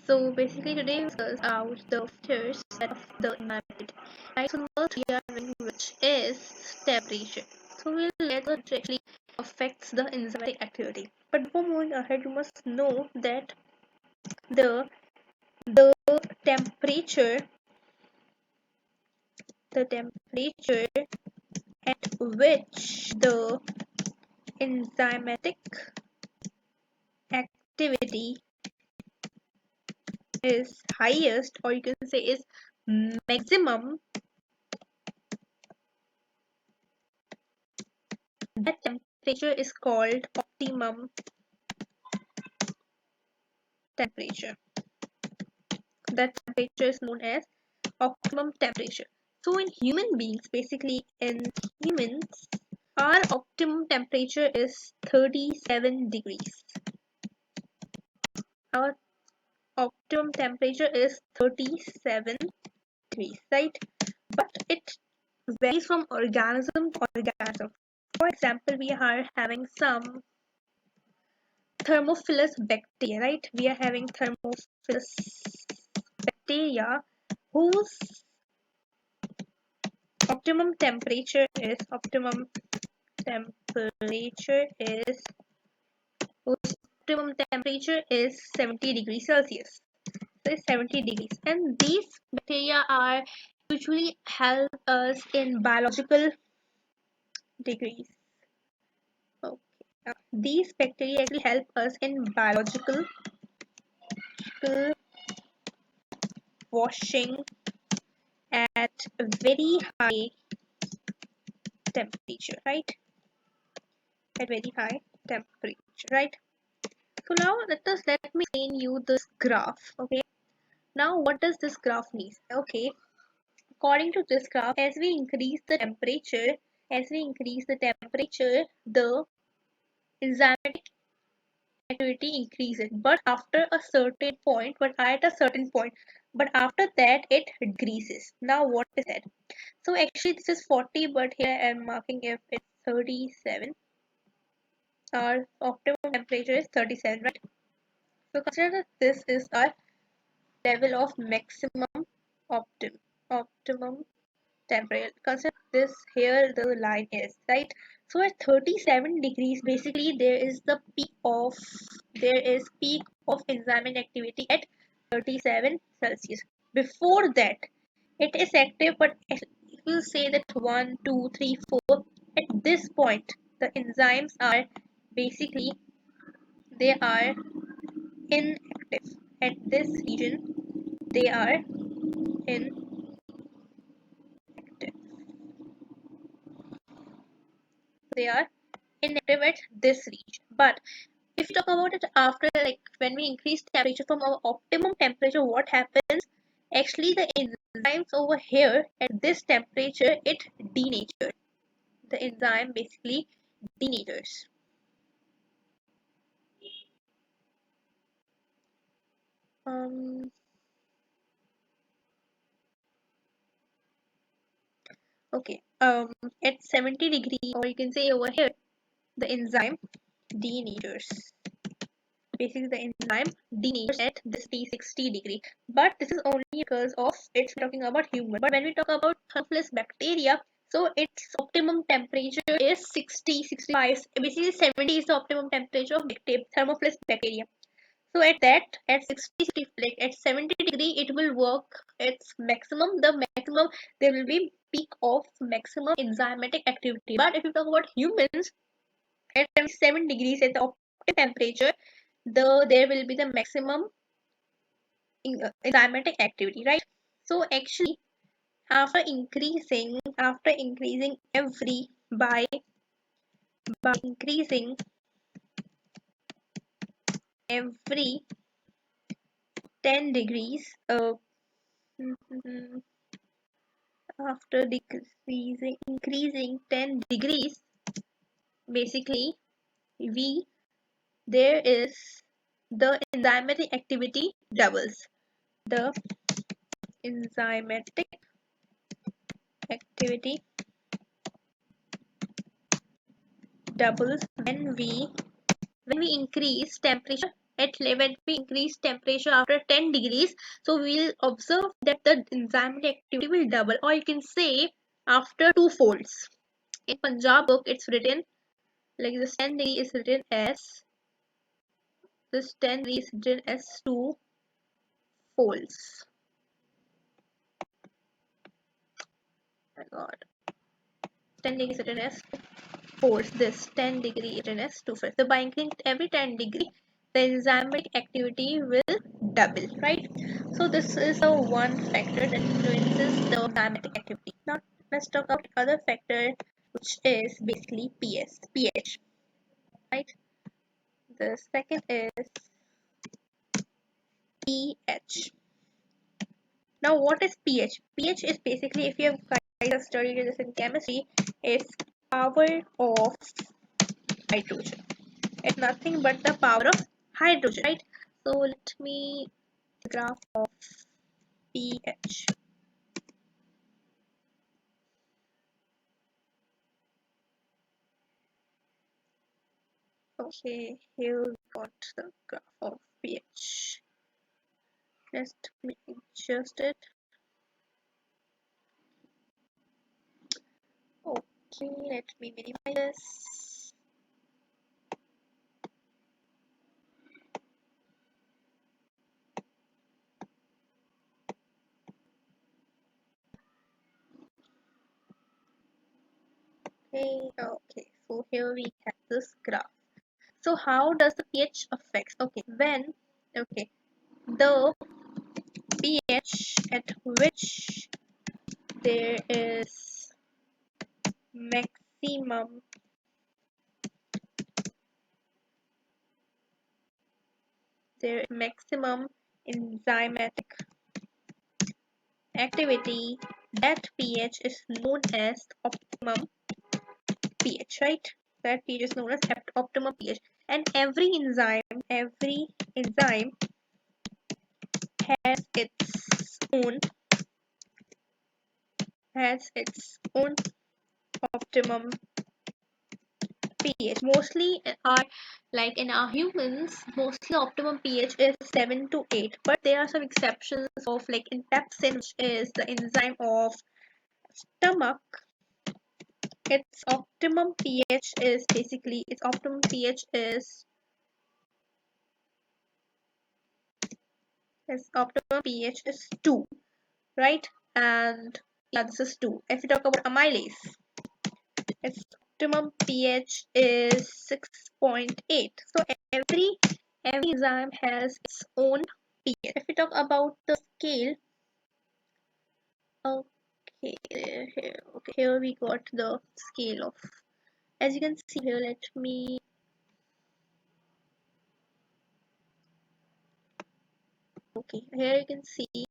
So basically today we discuss out the features of the environment. Right, so first we are having which is temperature. So we'll let what actually affects the enzymatic activity. But before moving ahead, you must know that the the temperature the temperature at which the enzymatic activity is highest, or you can say is maximum, that temperature is called optimum temperature. That temperature is known as optimum temperature. So in human beings, basically in humans, our optimum temperature is 37 degrees. Our optimum temperature is 37 degrees, right? But it varies from organism to organism. For example, we are having some thermophilus bacteria, right? We are having thermophilus bacteria whose optimum temperature is whose optimum temperature is 70 degrees Celsius. So it's 70 degrees, and these bacteria are usually help us in biological degrees. Okay. These bacteria actually help us in biological washing at a very high temperature, right? At very high temperature, right? So now let me explain you this graph. Okay. Now what does this graph mean? Okay. According to this graph, as we increase the temperature, the enzymatic activity increases, but after a certain point, but after that it decreases. Now what is that? So actually this is 40, but here I am marking if it's 37. Our optimum temperature is 37, right? So consider that this is our level of maximum optimum temperature. Consider this here the line is, right? So at 37 degrees, basically there is peak of enzymatic activity at 37 Celsius. Before that, it is active, but if you say that 1, 2, 3, 4, at this point, the enzymes are basically they are inactive. At this region, they are inactive. They are inactive at this region. But if you talk about it after, like when we increase temperature from our optimum temperature, what happens? Actually, the enzymes over here at this temperature, it denatures. The enzyme basically denatures. Okay. At 70 degree, or you can say over here, the enzyme denatures. Basically, the enzyme denatures at this T60 degree. But this is only because of it's talking about human. But when we talk about Thermophilus bacteria, so its optimum temperature is 60, 65. Basically, 70 is the optimum temperature of Thermophilus bacteria. So at 60, like at 70 degree, it will work its maximum. The maximum, there will be peak of maximum enzymatic activity. But if you talk about humans, at 77 degrees at the optimum temperature, there will be the maximum enzymatic activity, right? So actually, after increasing every by increasing every 10 degrees, after increasing 10 degrees, basically we there is the enzymatic activity doubles. The enzymatic activity doubles when we increase temperature when we increase temperature after 10 degrees, so we'll observe that the enzymatic activity will double, or you can say after two folds. In Punjab book, it's written like this 10 degree is written as this 10 degree is written as two folds. Oh my God, 10 degree is written as folds. This 10 degree written as two folds. So by increasing every 10 degree, the enzymatic activity will double, right? So this is the one factor that influences the enzymatic activity. Now let's talk about other factor, which is basically pH, right? The second is pH. Now what is pH? pH is basically, if you guys have studied this in chemistry, is power of hydrogen. It's nothing but the power of hydrogen, right? So let me graph of pH. Okay, here we got the graph of pH. Let me adjust it. Okay, let me minimize this. Okay, so here we have this graph. So how does the pH affect? Okay, okay, the pH at which there is maximum enzymatic activity, that pH is known as optimum pH, right? That pH is known as optimum pH. And every enzyme has its own optimum pH. Mostly our like in our humans, mostly optimum pH is 7 to 8. But there are some exceptions of like in pepsin, which is the enzyme of stomach. Its optimum pH is 2, right? And yeah, this is 2. If we talk about amylase, its optimum pH is 6.8. So every enzyme has its own pH. If we talk about the scale, here we got the scale of, as you can see here, here you can see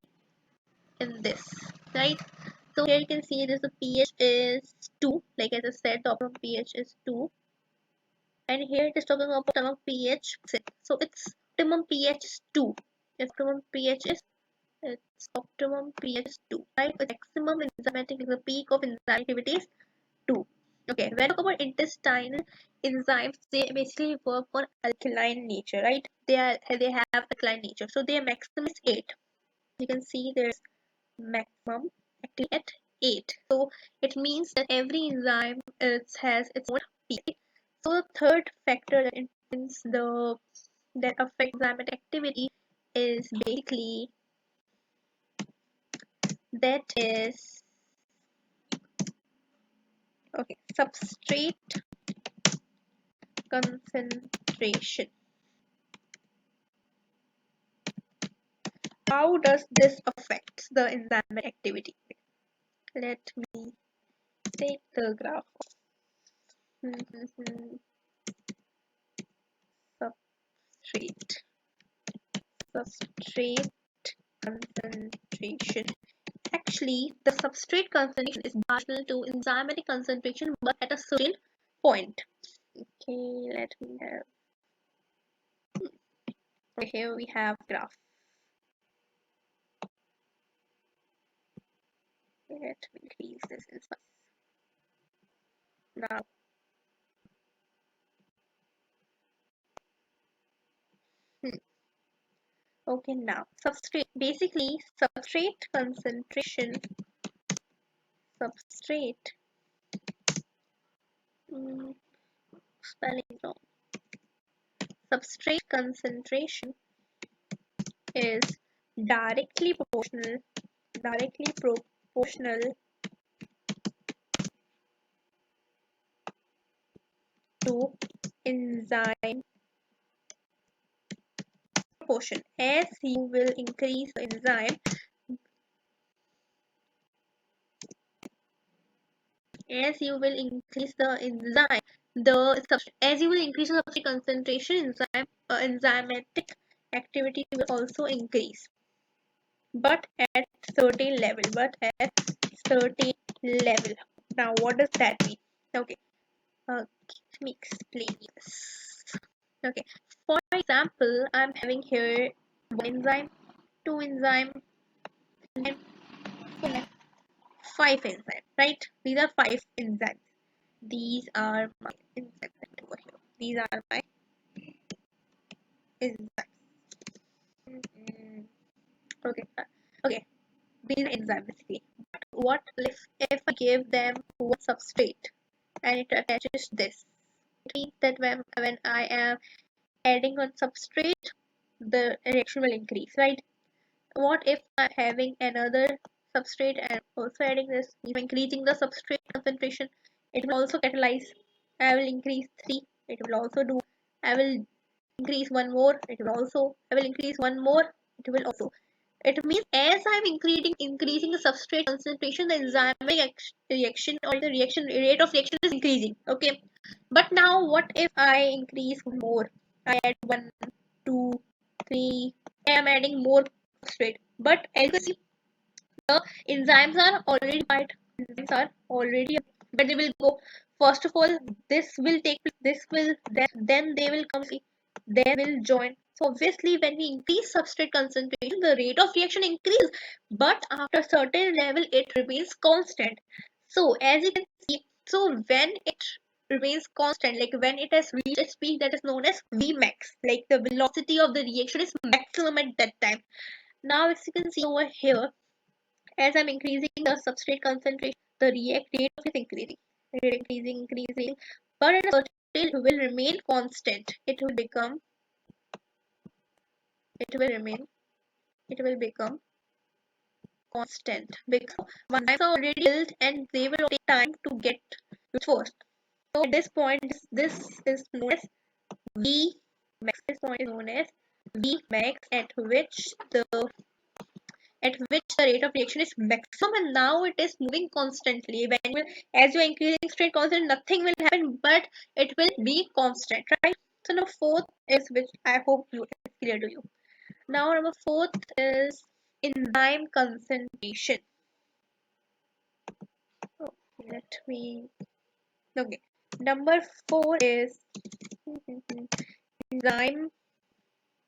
in this, right? So here you can see this, the pH is 2, like as I said, the optimum pH is 2, and here it is talking about optimum pH. So its optimum pH is 2. Its optimum pH is 2, right? Its maximum enzymatic, like the peak of enzyme activity is 2. Okay, when we talk about intestinal enzymes, they basically work on alkaline nature, right? They have alkaline nature, so their maximum is 8. You can see there's maximum actually at 8. So it means that every enzyme has its own pH. So the third factor that influences that affects enzymatic activity is basically that is substrate concentration. How does this affect the enzymatic activity? Let me take the graph of substrate substrate concentration. Actually, the substrate concentration is marginal to enzymatic concentration, but at a certain point. Okay, let me have. Okay, here we have graph. Let me increase this in size. Now, Okay, now substrate. Basically, substrate. Mm, spelling wrong. Substrate concentration is directly proportional, directly proportional to enzyme proportion. As you will increase the enzyme, as you will increase the enzyme, as you will increase the substrate concentration, enzymatic activity will also increase, but at certain level. Certain level. Now, what does that mean? Okay, let me explain this. Okay, for example, I'm having here one enzyme, two enzyme, and five enzymes, right? These are five enzymes. These are my enzymes over here. These are my enzymes. Mm, okay, okay. These are enzymes basically. But what if I give them one substrate and it attaches this? It means that when I am adding on substrate, the reaction will increase, right? What if I'm having another substrate and also adding this? If I'm increasing the substrate concentration, it will also catalyze. I will increase 3, it will also do. I will increase one more, it will also. I will increase one more, it will also. It means as I'm increasing the substrate concentration, the enzymatic reaction or the reaction rate of reaction is increasing. Okay. But now what if I increase more? I add 1, 2, 3. I am adding more substrate. But as you can see, the enzymes are already part. Enzymes are already, but they will go. First of all, this will take place. This will then they will come. See, they will join. So obviously, when we increase substrate concentration, the rate of reaction increases, but after a certain level, it remains constant. So as you can see, so when it remains constant, like when it has reached a speed that is known as Vmax, like the velocity of the reaction is maximum at that time. Now, as you can see over here, as I'm increasing the substrate concentration, the react rate is increasing. Increasing. But at a certain it will remain constant. It will remain, it will become constant because enzymes are already built and they will take time to get used first. So at this point, this is known as V max. This point is known as V max at which the rate of reaction is maximum, and now it is moving constantly. As you are increasing straight constant, nothing will happen, but it will be constant, right? So now fourth is, which I hope you is clear to you. Now number fourth is enzyme concentration. Okay, let me. Okay, number 4 is enzyme.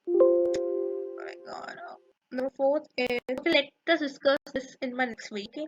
Oh my god. Number 4 is, okay, let us discuss this in my next video. Okay.